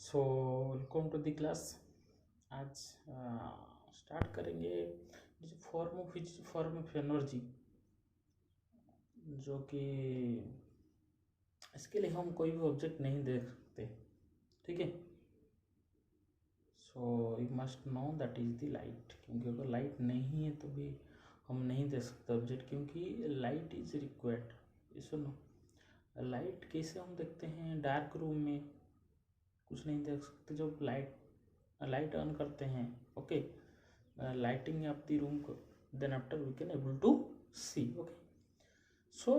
So welcome to the class. आज start करेंगे form of energy, जो कि इसके लिए हम कोई भी ऑब्जेक्ट नहीं देख सकते। ठीक है, so you must know that is the light, क्योंकि अगर लाइट नहीं है तो भी हम नहीं देख सकते ऑब्जेक्ट, क्योंकि लाइट इज रिक्वायर्ड। ये सुनो, लाइट कैसे हम देखते हैं? डार्क रूम में कुछ नहीं देख सकते। जब लाइट ऑन करते हैं, okay, lighting up the room, then after we can able to see. Okay, so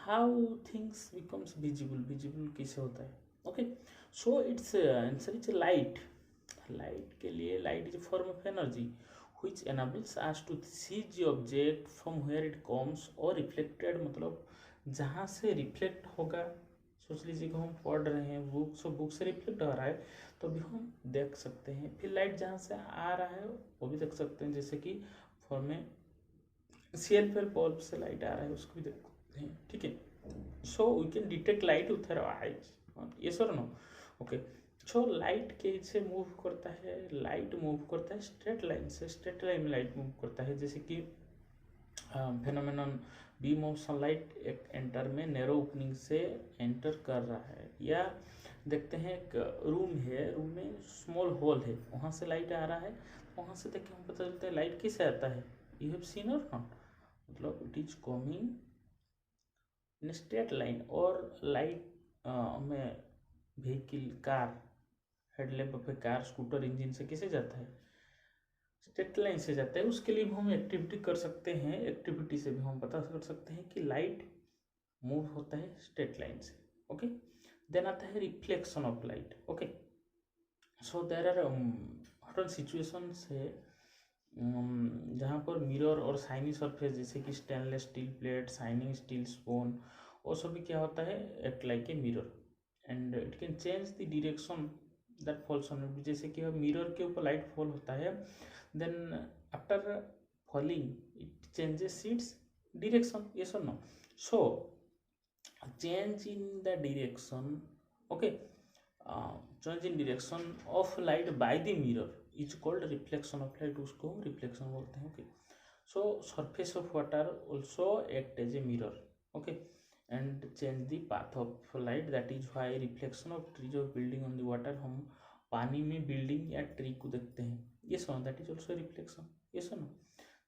how things becomes visible कैसे होता है? Okay, so its answer is light. Light के लिए light is a form of energy which enables us to see the object from where it comes or reflected, मतलब जहाँ से reflect होगा। सोच लीजिए कि हम पढ़ रहे हैं बुक से रिफ्लेक्ट हो रहा है तो भी हम देख सकते हैं। फिर लाइट जहाँ से आ रहा है वो भी देख सकते हैं, जैसे कि फॉर्म में सीएल पर बल्ब से लाइट आ रहा है उसको भी देख सकते हैं। ठीक है, so we can detect light with our eyes. ये sir no. Okay, so light कैसे मूव करता है? लाइट मूव करता है स्ट्रेट लाइन से। स्ट्रेट लाइन में लाइट मूव करता है, जैसे कि फेनोमेनन बीम ऑफ सनलाइट एक एंटर में नैरो ओपनिंग से एंटर कर रहा है। या देखते हैं एक रूम है, रूम में स्मॉल होल है, वहाँ से लाइट आ रहा है, वहाँ से देख के हम पता चलता है लाइट किससे आता है। यू हैव सीन और नॉट, मतलब it is coming in straight line. और लाइट में व्हीकल, कार, हेडलैम्प पे कार, स्कूटर, इंजन से कैसे जाता है? स्ट्रेट लाइन से जाता है। उसके लिए भी हम एक्टिविटी कर सकते हैं, एक्टिविटी से भी हम पता कर सकते हैं कि लाइट मूव होता है स्ट्रेट लाइन से। ओके, देन आता है reflection of light. Okay, so there are hot situations है जहाँ पर मिरर और शाइनी सरफेस, जैसे कि stainless steel plate, shining steel spoon, वो सभी क्या होता है? Act like a mirror and it can change the direction that falls on it. जैसे कि मिरर के ऊपर लाइट फॉल होता है, then after falling it changes its direction. Yes और no? So change in the direction, okay, change in direction of light by the mirror is called reflection of light, उसको हम reflection बोलते हैं। Okay, so surface of water also act as a mirror, okay, and change the path of light, that is why reflection of trees of building on the water, हम पानी में building या tree को देखते हैं। ये सुनो, दैट इज ऑल्सो रिफ्लेक्शन। ये सुनो,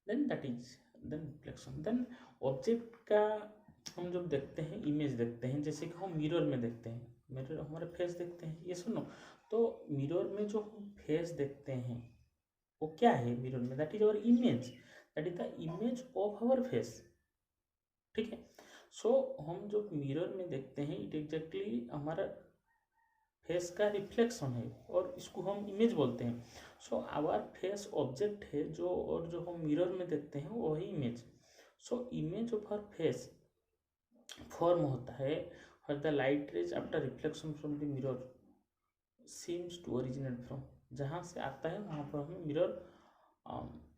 then that is then reflection. Then object का हम जब देखते हैं, इमेज देखते हैं, जैसे कि हम मिरर में देखते हैं, मिरर हमारे फेस देखते हैं। ये सुनो, तो मिरर में जो हम फेस देखते हैं वो क्या है? मिरर में that is our image, that is the image of our face. ठीक है, सो हम जो मिरर में देखते हैं इट एग्जैक्टली हमारा फेस का रिफ्लेक्शन है और इसको हम इमेज बोलते हैं। सो आवर फेस ऑब्जेक्ट है जो, और जो हम मिरर में देखते हैं वही image. So image of our face form होता है और the light rays after reflection from the mirror seems to originate from, जहाँ से आता है वहाँ पर हमें मिरर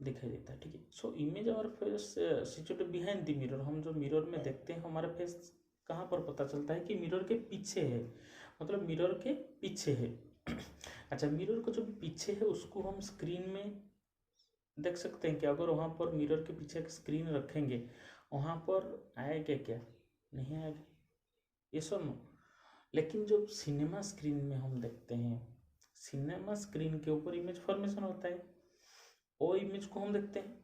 दिखाई देता है। ठीक है, सो इमेज और face situated behind the mirror, हम जो मिरर में देखते हैं हमारा फेस कहाँ पर पता चलता है? कि मिरर के पीछे है, मतलब मिरर के पीछे है। अच्छा, मिरर को जो पीछे है उसको हम स्क्रीन में देख सकते हैं कि अगर वहाँ पर मिरर के पीछे एक स्क्रीन रखेंगे वहाँ पर आएगा क्या? नहीं आएगा। ये सुनो, लेकिन जो सिनेमा स्क्रीन में हम देखते हैं, सिनेमा स्क्रीन के ऊपर इमेज फॉर्मेशन होता है, वो इमेज को हम देखते हैं।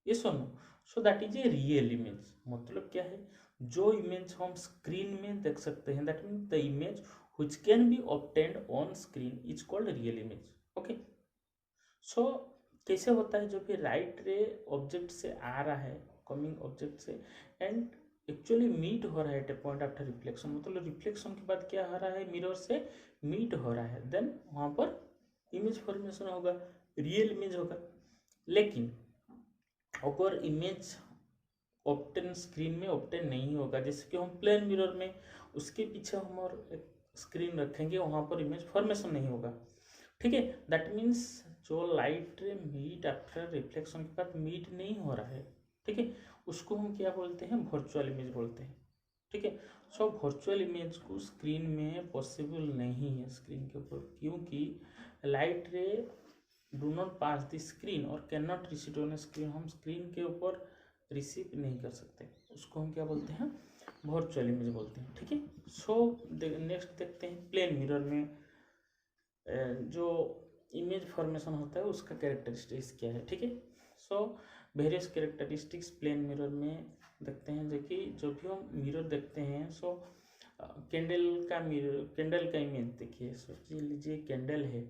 ये सुनो, so that is a real image. मतलब क्या है? जो इमेज हम स्क्रीन में देख सकते हैं, that mean the image which can be obtained on screen is called real image. Okay, so कैसे होता है? जो भी राइट रे ऑब्जेक्ट से आ रहा है, कमिंग ऑब्जेक्ट से, एंड एक्चुअली मीट हो रहा है एट ए पॉइंट आफ्टर रिफ्लेक्शन, मतलब रिफ्लेक्शन के बाद क्या हो रहा है? मिरर से मीट हो रहा है, देन वहाँ पर इमेज फॉर्मेशन होगा, रियल इमेज होगा। लेकिन अगर इमेज ऑप्टेन स्क्रीन में ऑप्टेन नहीं होगा, जैसे कि हम प्लेन मिरर में उसके पीछे हम और एक स्क्रीन रखेंगे, वहाँ पर इमेज फॉर्मेशन नहीं होगा। ठीक है, दैट मीन्स जो लाइट मीट आफ्टर रिफ्लेक्शन के बाद मीट नहीं हो रहा है, ठीक है, उसको हम क्या बोलते हैं? वर्चुअल इमेज बोलते हैं। ठीक है। सो वर्चुअल इमेज को स्क्रीन में पॉसिबल नहीं है स्क्रीन के ऊपर, क्योंकि light ray do not pass the screen और can not receive on screen. हम स्क्रीन के ऊपर रिसीव नहीं कर सकते, उसको हम क्या बोलते हैं, वर्चुअल इमेज बोलते हैं। ठीक है। सो नेक्स्ट देखते हैं प्लेन मिरर में जो इमेज फॉर्मेशन होता है उसका कैरेक्टरिस्टिक्स क्या है। ठीक है। So various characteristics plane mirror में देखते हैं, जो कि जो भी हम मिरर देखते हैं, सो कैंडल का मिरर, कैंडल का इमेज देखिए, सोच लीजिए कैंडल है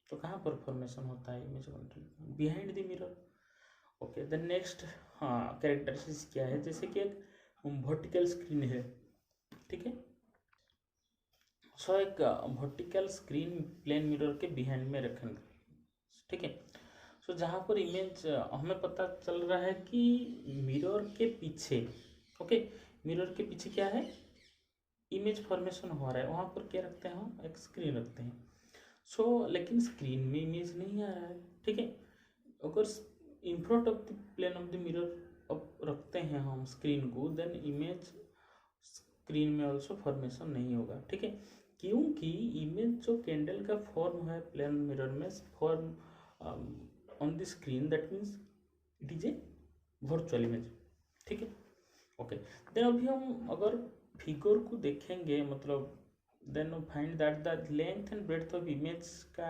तो कहाँ पर फॉर्मेशन होता है image, behind the mirror. Okay, then next हाँ कैरेक्टरिस्टिक्स क्या है, जैसे कि एक वर्टिकल स्क्रीन है। ठीक है। सो एक वर्टिकल स्क्रीन प्लेन मिरर के बिहाइंड में रखेंगे। ठीक है। सो जहाँ पर इमेज हमें पता चल रहा है कि मिरर के पीछे, ओके, मिरर के पीछे क्या है, इमेज फॉर्मेशन हो रहा है, वहाँ पर क्या रखते हैं, हम एक स्क्रीन रखते हैं। सो लेकिन स्क्रीन में इमेज नहीं आ रहा है। ठीक है। अगर in front of the plane of the mirror अब रखते हैं हम स्क्रीन को, देन इमेज स्क्रीन में ऑल्सो फॉर्मेशन नहीं होगा। ठीक है। क्योंकि इमेज जो कैंडल का फॉर्म है प्लेन मिरर में form on the screen, that means it is a virtual image. ठीक है। ओके, देन अभी हम अगर फिगर को देखेंगे, मतलब then find that the length and breadth of image का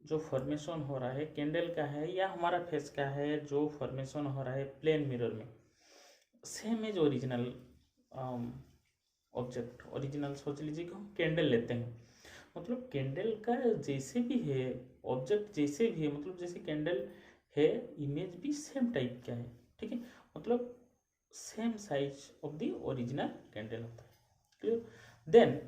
जो फॉर्मेशन हो रहा है कैंडल का है या हमारा फेस का है, जो फॉर्मेशन हो रहा है प्लेन मिरर में, same as original object. Original सोच लीजिए कि हम कैंडल लेते हैं, मतलब कैंडल का जैसे भी है ऑब्जेक्ट, जैसे भी है, मतलब जैसे कैंडल है इमेज भी सेम टाइप का है। ठीक है। मतलब same size of the original candle होता है। क्लियर। देन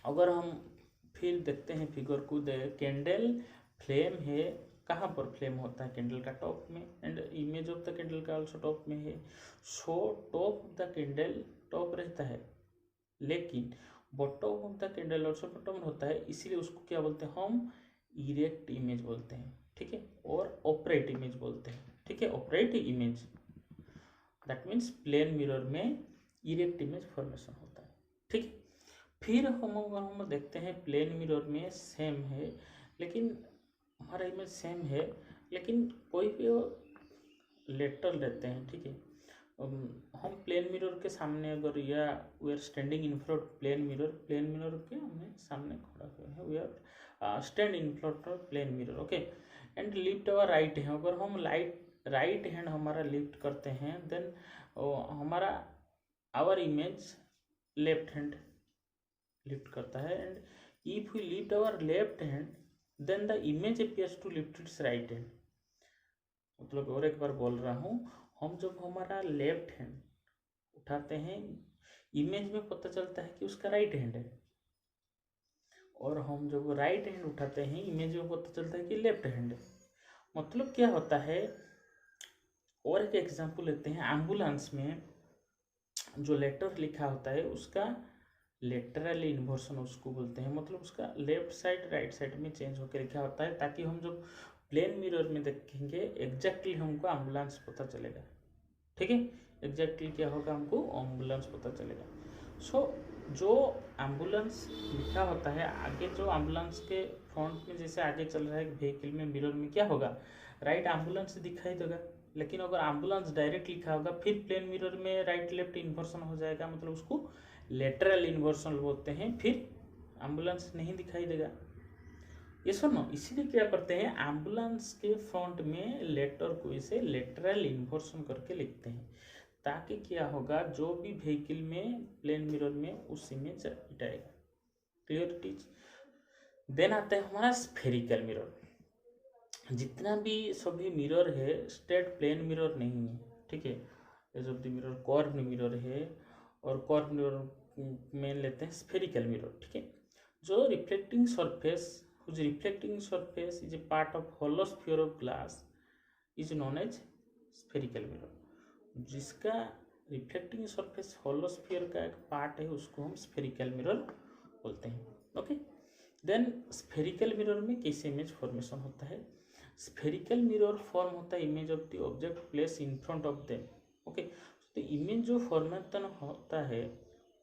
अगर हम फिर देखते हैं फिगर को, कैंडल फ्लेम है, कहाँ पर फ्लेम होता है, कैंडल का टॉप में, and image of the candle का ऑल्सो टॉप में है। So top of the candle top रहता है, लेकिन bottom of the candle also bottom होता है, इसीलिए उसको क्या बोलते हैं, हम इरेक्ट इमेज बोलते हैं। ठीक है। और ऑपरेट इमेज बोलते हैं। ठीक है। Upright image that means plane mirror में इरेक्ट इमेज फॉर्मेशन होता है। ठीक है। फिर हम देखते हैं प्लेन मिरर में सेम है, लेकिन हमारा इमेज सेम है, लेकिन कोई भी लेटर लेते हैं। ठीक है। हम प्लेन मिरर के सामने अगर, या we are standing in front plane mirror, plane mirror के हमें सामने खड़ा हुए हैं, we are stand in front of plane mirror. Okay, and lift our right है, अगर हम राइट हैंड हमारा लिफ्ट करते हैं, देन हमारा our image left hand lift करता है, and if we lift our left hand then the image appears to lift its right hand. मतलब और एक बार बोल रहा हूँ, हम जब हमारा लेफ्ट हैंड उठाते हैं, इमेज में पता चलता है कि उसका राइट हैंड है, और हम जब राइट हैंड उठाते हैं, इमेज में पता चलता है कि लेफ्ट हैंड है। मतलब क्या होता है, और एक एग्जांपल लेते हैं, एम्बुलेंस में जो लेटर लिखा होता है उसका लेटरल इन्वर्सन उसको बोलते हैं, मतलब उसका लेफ्ट साइड राइट साइड में चेंज होकर लिखा होता है, ताकि हम जब प्लेन मिरर में देखेंगे एग्जैक्टली हमको एम्बुलेंस पता चलेगा। ठीक है। एग्जैक्टली क्या होगा, हमको एम्बुलेंस पता चलेगा। सो जो एम्बुलेंस लिखा होता है आगे, जो एम्बुलेंस के फ्रंट में जैसे आगे चल रहा है व्हीकल में, मिरर में क्या होगा, राइट एम्बुलेंस दिखाई देगा। लेकिन अगर एम्बुलेंस डायरेक्ट लिखा होगा, फिर प्लेन मिरर में राइट लेफ्ट इन्वर्सन हो जाएगा, मतलब उसको लेटरल इन्वर्सन बोलते हैं, फिर एम्बुलेंस नहीं दिखाई देगा। ये सुनो, इसीलिए क्या करते हैं, एम्बुलेंस के फ्रंट में लेटर को इसे लेटरल इन्वर्सन करके लिखते हैं, ताकि क्या होगा, जो भी व्हीकल में प्लेन मिरर में उस इमेज हटाएगा। Clear it is. देन आता है हमारा स्फेरिकल मिरर। जितना भी सभी मिरर है स्ट्रेट प्लेन मिरर नहीं है। ठीक है। Edge of the mirror curved mirror है, और कर्व्ड मिरर में लेते हैं स्फेरिकल मिरर। ठीक है। जो reflecting surface, whose reflecting surface is a part of hollow sphere of glass is known as spherical mirror। जिसका रिफ्लेक्टिंग सरफेस हॉलो स्फीयर का एक पार्ट है उसको हम स्फेरिकल मिरर बोलते हैं। ओके, देन स्फेरिकल मिरर में कैसे इमेज फॉर्मेशन होता है, स्फेरिकल मिरर फॉर्म होता है image of the object place in front of them. Okay, the image जो फॉर्मेशन होता है,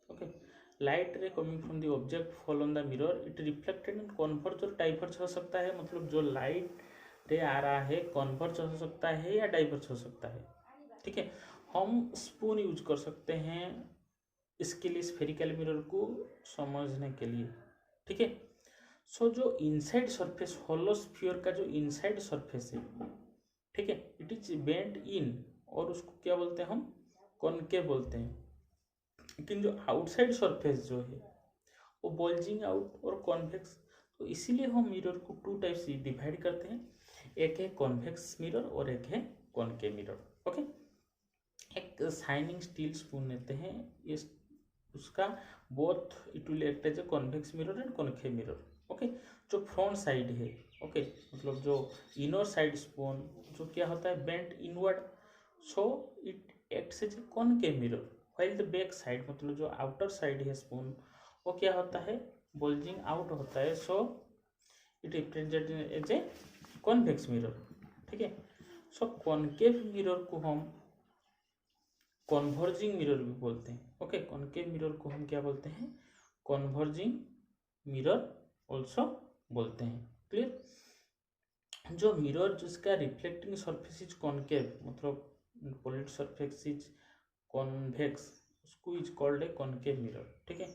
okay, light ray coming from the object fall on the mirror, it reflected and converge और diverge हो सकता है। मतलब जो लाइट रे आ रहा है कन्वर्ज हो सकता है या डाइवर्ज हो सकता है। ठीक है, हम स्पून यूज कर सकते हैं इसके लिए, स्फेरिकल मिरर को समझने के लिए। ठीक है, सो जो इनसाइड सरफेस, होलो स्फीयर का जो इनसाइड सरफेस है, ठीक है, इट इज बेंट इन, और उसको क्या बोलते हैं हम, कॉनकेव बोलते हैं। लेकिन जो आउटसाइड सरफेस जो है वो बल्जिंग आउट और कॉन्वेक्स। तो इसीलिए हम मिरर को टू टाइप से डिवाइड करते हैं, एक है कॉन्वेक्स मिरर और एक है कॉनकेव मिरर। ओके, एक शाइनिंग स्टील स्पून लेते हैं, ये उसका both it will act as a convex mirror and concave mirror. Okay, जो फ्रंट साइड है, ओके, मतलब जो इनर साइड स्पून जो क्या होता है bent inward, so it acts as a concave mirror, while the back side मतलब जो आउटर साइड है स्पून वो क्या होता है बल्जिंग आउट होता है, so it represent as a convex mirror. ठीक है, सो कॉनकेव मिरर को हम कॉन्वर्जिंग मिरर भी बोलते हैं। ओके, कॉनकेव मिरर को हम क्या बोलते हैं, कॉन्वर्जिंग मिरर ऑल्सो बोलते हैं। क्लियर, जो मिरर जिसका रिफ्लेक्टिंग सरफेस इज कॉनकेव, मतलब पॉलिड सरफेस इज कॉन्वेक्स, उसको is called A concave mirror. ठीक है,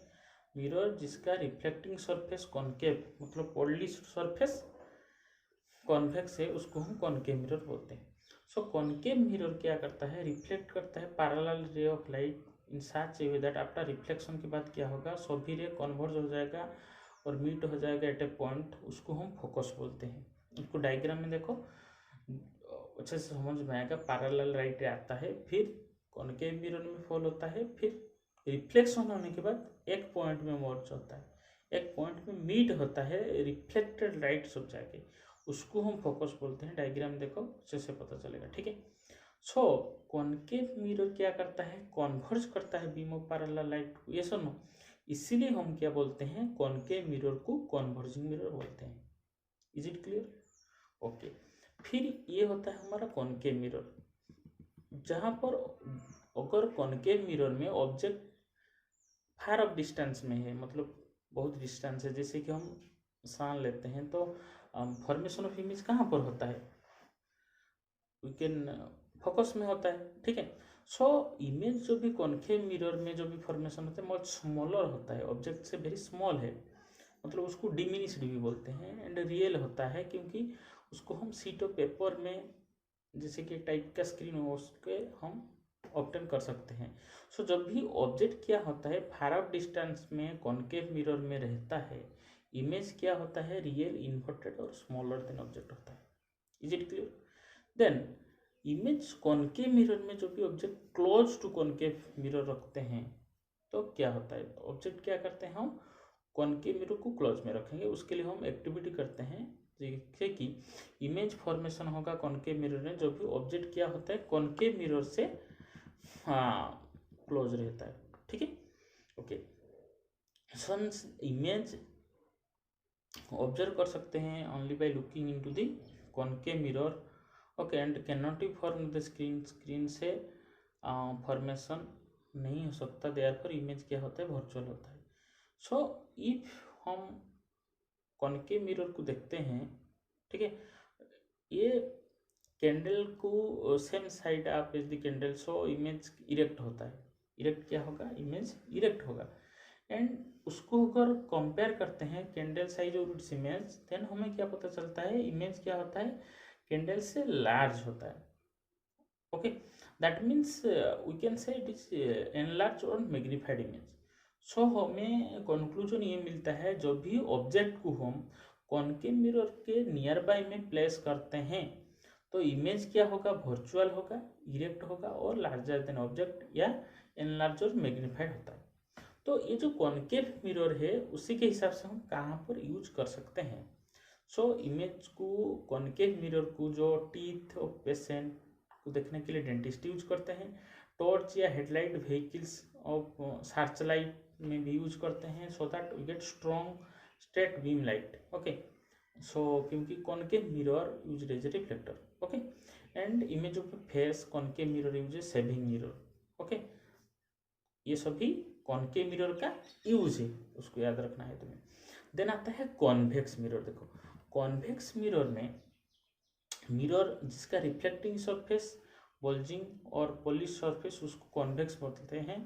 मिरर जिसका रिफ्लेक्टिंग सरफेस कॉनकेव मतलब पॉलिड सरफेस कॉन्वेक्स है, उसको हम कॉनकेव मिरर बोलते हैं। सो कॉनकेव मिरर क्या करता है, रिफ्लेक्ट करता है parallel ray of light in such A way that after reflection के बाद क्या होगा, सभी रे कन्वर्ज हो जाएगा और मीट हो जाएगा एट ए पॉइंट, उसको हम फोकस बोलते हैं। उसको डायग्राम में देखो अच्छे से समझ में आएगा। पैरेलल राइट रे आता है, फिर कॉनकेव मिरर में फॉल होता है, फिर रिफ्लेक्शन होने के बाद एक पॉइंट में मर्ज होता है, एक पॉइंट में मीट होता है रिफ्लेक्टेड लाइट सब जाके, उसको हम फोकस बोलते हैं। डायग्राम देखो अच्छे से पता चलेगा। ठीक है, सो कॉनकेव मिरर क्या करता है, कन्वर्ज करता है बीम ऑफ पैरेलल लाइट को, ये सुनो, इसीलिए हम क्या बोलते हैं कॉनकेव मिरर को कन्वर्जिंग मिरर बोलते हैं। Is it clear? ओके, फिर ये होता है हमारा कॉनकेव मिरर, जहां पर अगर कॉनकेव मिरर में ऑब्जेक्ट फार ऑफ डिस्टेंस में है, मतलब बहुत डिस्टेंस है, जैसे कि हम सान लेते हैं, तो फॉर्मेशन ऑफ इमेज कहाँ पर होता है, वी कैन फोकस में होता है। ठीक है, सो इमेज जो भी कॉनकेव मिरर में जो भी फॉर्मेशन होता है मच स्मॉलर होता है, ऑब्जेक्ट से वेरी स्मॉल है, मतलब उसको डिमिनिश्ड भी बोलते हैं, एंड रियल होता है क्योंकि उसको हम शीट ऑफ पेपर में जैसे कि टाइप का स्क्रीन हो उसके हम ऑब्टेन कर सकते हैं। सो जब भी ऑब्जेक्ट क्या होता है फार ऑफ डिस्टेंस में कॉनकेव मिरर में रहता है, इमेज क्या होता है रियल, इन्वर्टेड और स्मॉलर देन ऑब्जेक्ट होता है। Is it clear? Then image concave mirror में जो भी object close to concave mirror रखते हैं तो क्या होता है, ऑब्जेक्ट क्या करते हैं हम कॉनकेव मिरर को क्लोज में रखेंगे, उसके लिए हम एक्टिविटी करते हैं, जैसे कि इमेज फॉर्मेशन होगा कॉनकेव मिरर में, जो भी ऑब्जेक्ट क्या होता है कॉनकेव मिरर से हाँ क्लोज रहता है। ठीक है, ओके, सन्स इमेज ऑब्जर्व कर सकते हैं only by looking into the concave mirror, okay, and can not be form the screen, screen से फॉर्मेशन नहीं हो सकता, देयरफॉर इमेज क्या होता है वर्चुअल होता है। सो इफ हम कॉनकेव मिरर को देखते हैं, ठीक है, ये कैंडल को सेम साइड आप is the candle, so image erect होता है, इरेक्ट क्या होगा, इमेज इरेक्ट होगा, एंड उसको अगर कंपेयर करते हैं कैंडल साइज और इट्स इमेज, देन हमें क्या पता चलता है इमेज क्या होता है कैंडल से लार्ज होता है। Okay, that means we can say it is enlarge और मैग्नीफाइड इमेज। सो हमें कंक्लूजन ये मिलता है जब भी ऑब्जेक्ट को हम कॉनकेव मिरर के नियर बाय में प्लेस करते हैं तो इमेज क्या होगा वर्चुअल होगा, इरेक्ट होगा और लार्जर देन ऑब्जेक्ट या एनलार्ज और मैग्नीफाइड होता है। तो ये जो कॉनकेव मिरर है उसी के हिसाब से हम कहाँ पर यूज कर सकते हैं। सो इमेज को कॉनकेव मिरर को जो टीथ ऑफ पेशेंट को देखने के लिए डेंटिस्ट यूज करते हैं, टॉर्च या headlight vehicles of search light में भी यूज करते हैं, so that we get strong straight beam light. Okay, so क्योंकि concave mirror use as a reflector. Okay, and image of face concave mirror use a shaving mirror. Okay, ये सभी concave mirror का use है, उसको याद रखना है तुम्हें। देन आता है कॉन्वेक्स मिरर। देखो कॉन्वेक्स मिरर में मिरर जिसका रिफ्लेक्टिंग सरफेस बल्जिंग और पॉलिश सरफेस उसको कॉन्वेक्स बोलते हैं।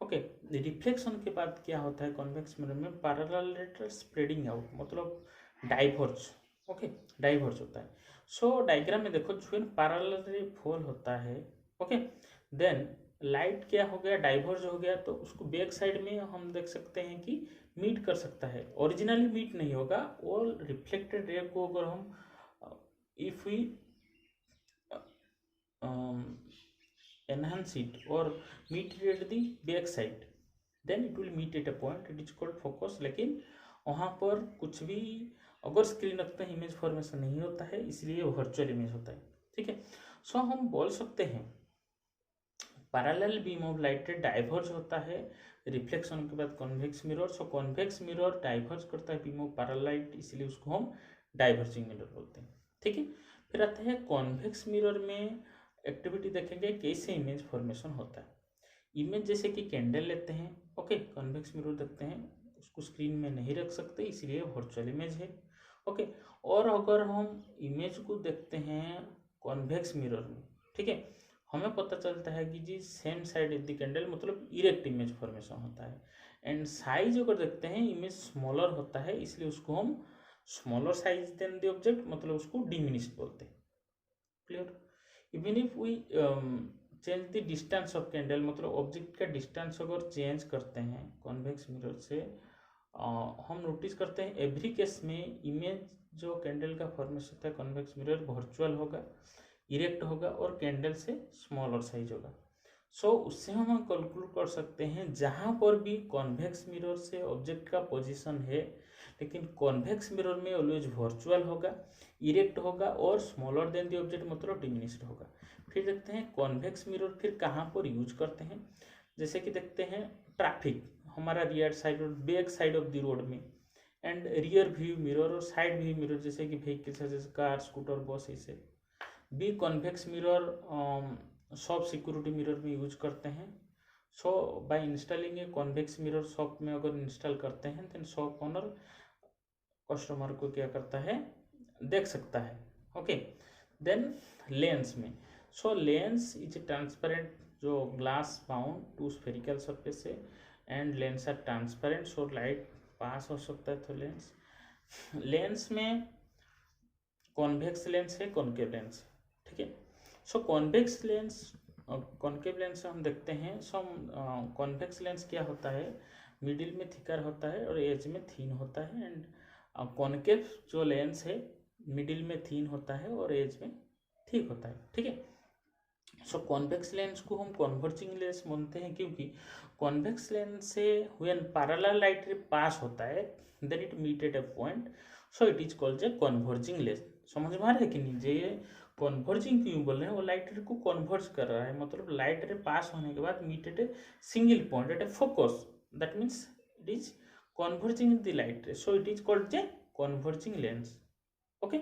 ओके, रिफ्लेक्शन के बाद क्या होता है कॉन्वेक्स मिरर में, पैरेलल स्प्रेडिंग आउट, मतलब डाइवर्ज। ओके, डाइवर्ज होता है। सो डायग्राम में देखो जो पैरेलल फॉल होता है। ओके, देन लाइट क्या हो गया, डाइवर्ज हो गया, तो उसको बैक साइड में हम देख सकते हैं कि मीट कर सकता है। ओरिजिनली मीट नहीं होगा, वो रिफ्लेक्टेड रे को अगर हम if we enhance it or meet it at the back side, then it will meet at a point, it is called focus। लेकिन वहाँ पर कुछ भी अगर स्क्रीन रखते हैं इमेज फॉर्मेशन नहीं होता है, इसलिए वर्चुअल इमेज होता है। ठीक है, सो हम बोल सकते हैं parallel beam of light diverge होता है रिफ्लेक्शन के बाद कॉन्वेक्स मिरर। सो कॉन्वेक्स मिरर डाइवर्ज करता है बीम ऑफ पैरेलल लाइट, इसलिए उसको हम डाइवर्जिंग मिरर बोलते हैं। ठीक है, फिर आता है कॉन्वेक्स मिरर में एक्टिविटी देखेंगे कैसे इमेज फॉर्मेशन होता है। इमेज जैसे कि कैंडल लेते हैं, ओके, कॉन्वेक्स मिरर देखते हैं, उसको स्क्रीन में नहीं रख सकते इसलिए वर्चुअल इमेज है। ओके, और अगर हम इमेज को देखते हैं कॉन्वेक्स मिरर में, ठीक है, हमें पता चलता है कि जी same side is the candle, मतलब इरेक्ट इमेज फॉर्मेशन होता है। एंड साइज अगर देखते हैं इमेज स्मॉलर होता है, इसलिए उसको हम smaller size than the object, मतलब उसको डिमिनिश्ड बोलते हैं। Clear? Even if we change the distance of candle, मतलब ऑब्जेक्ट का डिस्टेंस अगर चेंज करते हैं कॉन्वेक्स मिरर से, हम नोटिस करते हैं एवरी केस में इमेज जो कैंडल का फॉर्मेशन होता है कॉन्वेक्स मिरर वर्चुअल होगा, इरेक्ट होगा और कैंडल से स्मॉलर साइज होगा। सो उससे हम कैलकुलेट कर सकते हैं जहाँ पर भी कॉन्वेक्स मिरर से ऑब्जेक्ट का पोजीशन है, लेकिन कॉन्वेक्स मिरर में ऑलवेज वर्चुअल होगा, इरेक्ट होगा और स्मॉलर देन द ऑब्जेक्ट, मतलब डिमिनिश्ड होगा। फिर देखते हैं कॉन्वेक्स मिरर फिर कहाँ पर यूज करते हैं, जैसे कि देखते हैं ट्रैफिक, हमारा रियर साइड और back side of the road में, एंड रियर व्यू मिरर और साइड व्यू मिरर जैसे कि व्हीकल्स जैसे कार, स्कूटर, बस, ऐसे भी convex mirror shop security mirror में यूज करते हैं। So by installing a convex mirror shop में अगर इंस्टॉल करते हैं, देन शॉप ओनर कस्टमर को क्या करता है, देख सकता है। ओके, देन लेंस में, सो लेंस इज ट्रांसपेरेंट, जो glass bound to spherical surface है, and lens are transparent, so light pass हो सकता है। तो लेंस में कॉन्वेक्स लेंस है, कॉनकेव लेंस, ठीक है। So convex lens, concave lens हम देखते हैं। सो कॉन्वेक्स लेंस क्या होता है, मिडिल में थिकर होता है और एज में थीन होता है, एंड कॉनकेव जो लेंस है मिडिल में थीन होता है और एज में ठीक होता है। ठीक है, सो कॉन्वेक्स लेंस को हम कन्वर्जिंग लेंस बोलते हैं, क्योंकि कॉन्वेक्स लेंस से when parallel light ray pass होता है then it meet at a point, so it is called a converging lens. समझ में आ रहा है कि नहीं, जे कन्वर्जिंग क्यों बोल रहे हैं, वो लाइट रे को कन्वर्ज कर रहा है, मतलब लाइट रे पास होने के बाद meet at a single point at a focus, that means it is converging the light ray, so it is called a converging lens. Okay,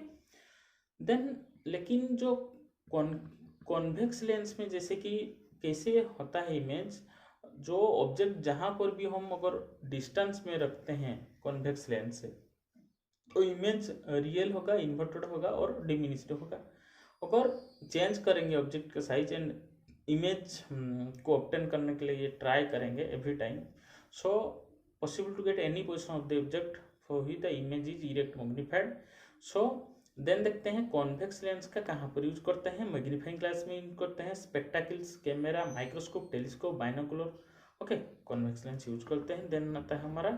then लेकिन जो कॉन्वेक्स लेंस में जैसे कि कैसे होता है इमेज, जो ऑब्जेक्ट जहाँ पर भी हम अगर डिस्टेंस में रखते हैं कॉन्वेक्स लेंस से, तो इमेज रियल होगा, इन्वर्टेड होगा और डिमिनिश्ड होगा। अगर चेंज करेंगे ऑब्जेक्ट का साइज एंड इमेज को ऑब्टेन करने के लिए ये ट्राई करेंगे every time, so possible to get any position of the object for which the image is erect magnified. So then देखते हैं कॉन्वेक्स लेंस का कहाँ पर यूज करते हैं, मैग्नीफाइंग ग्लास में यूज करते हैं, spectacles, camera, microscope, telescope, binocular, okay, convex lens use करते हैं। देन आता है हमारा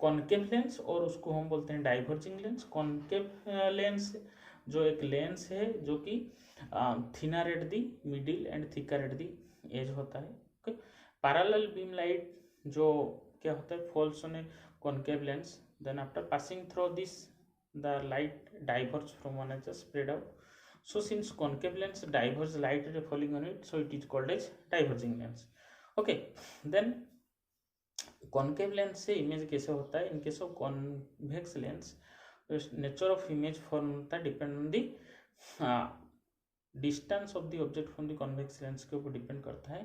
कॉनकेव लेंस और उसको हम बोलते हैं डाइवर्जिंग लेंस। कॉनकेव लेंस जो एक लेंस है जो कि thinner at the middle and thicker at the edge होता है। ओके, पैरेलल बीम लाइट जो क्या होता है, falls on a concave lens, then after passing through this the light diverges from one edge, spread out. So since concave lens diverges light ray falling on it, so it is called as diverging lens. Okay, then concave lens से image कैसे होता है, in case of convex lens nature of image form होता है depend on the distance of the object from the convex lens के ऊपर depend करता है,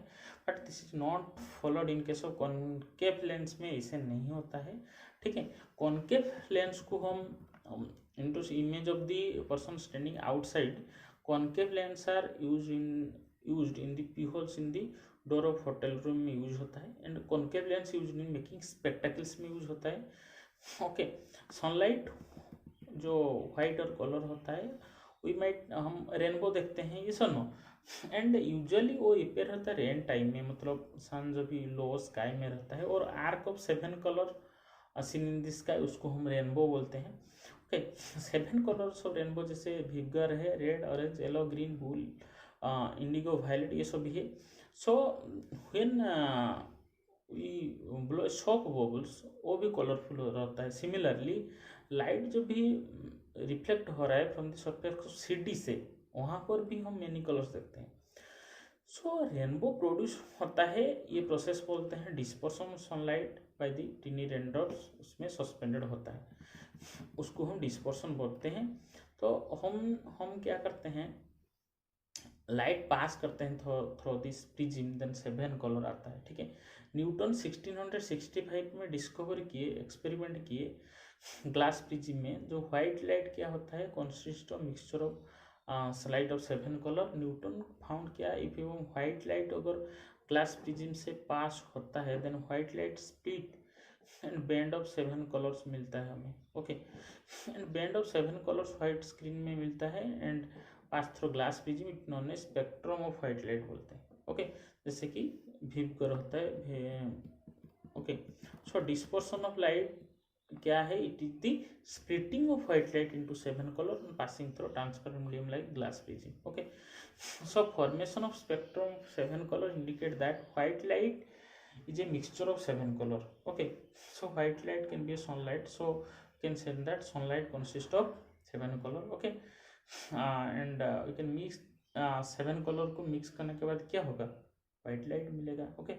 but this is not followed in case of concave lens में ऐसे नहीं होता है, ठीक है। कॉन्केव लेंस को हम into image of the person standing outside, concave lens are used in the peepholes in the door of hotel room में यूज होता है, and concave lens use in making spectacles में यूज होता है, okay. Sunlight जो white और colour होता है, वी माइट हम रेनबो देखते हैं, ये सुनो, एंड यूजुअली वो अपीयर होता है रेन टाइम में, मतलब सन जब भी लो स्काई में रहता है, और arc of 7 colour seen in the sky उसको हम रेनबो बोलते हैं, ओके। 7 कलर्स ऑफ रेनबो जैसे विगर है, red, orange, yellow, green, blue, indigo, violet, ये सब भी है। So when we shock bubbles वो भी कलरफुल रहता है। सिमिलरली लाइट जो भी रिफ्लेक्ट हो रहा है from the surface of city से, वहाँ पर भी हम मैनी कलर्स देखते हैं। सो रेनबो प्रोड्यूस होता है, ये प्रोसेस बोलते हैं dispersion of sunlight by the टिनी raindrops, उसमें सस्पेंडेड होता है, उसको हम डिस्पर्शन बोलते हैं। तो हम क्या करते हैं, लाइट पास करते हैं through this prism, then 7 colour आता है, ठीक है। न्यूटन 1665 में डिस्कवर किए, एक्सपेरिमेंट किए ग्लास प्रिज्म में, जो व्हाइट लाइट क्या होता है, consist of mixture of light of 7 colour. Newton found किया, इफ एवं व्हाइट लाइट अगर ग्लास प्रिज्म से पास होता है, then white light split and band of 7 colours मिलता है हमें, okay. And band of 7 colours white screen में मिलता है, and pass through glass prism, it known as spectrum of white light बोलते हैं, ओके। जैसे कि विवकर होता है, okay. So dispersion of light क्या है, it is the splitting of white light into 7 colour passing through transparent medium like glass prism, okay. So formation of spectrum of 7 colour indicate that white light is a mixture of 7 color, okay. So white light can be a sunlight, so you can say that sunlight consists of 7 color, okay. And you can mix 7 color को mix करने के बाद क्या होगा, white light मिलेगा, okay.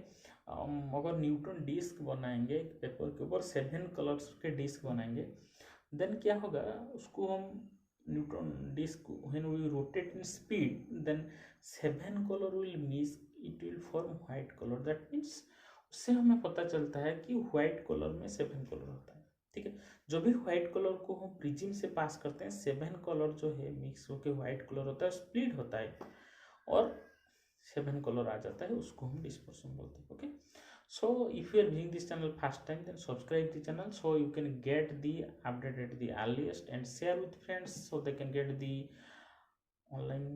अगर Newton disc बनाएंगे paper के ऊपर, 7 कलर्स के डिस्क बनाएंगे, देन क्या होगा, उसको हम Newton disc when we rotate in speed, then 7 color will mix, it will form white color, that means उससे हमें पता चलता है कि व्हाइट कलर में 7 कलर होता है, ठीक है। जो भी व्हाइट कलर को हम प्रिज्म से पास करते हैं, 7 कलर जो है मिक्स होकर व्हाइट कलर होता है, स्प्लिट होता है और 7 कलर आ जाता है, उसको हम डिस्पर्शन बोलते हैं, okay. So if you are viewing this channel first time, then subscribe the channel so you can get the update at the earliest, and share with friends so they can get the online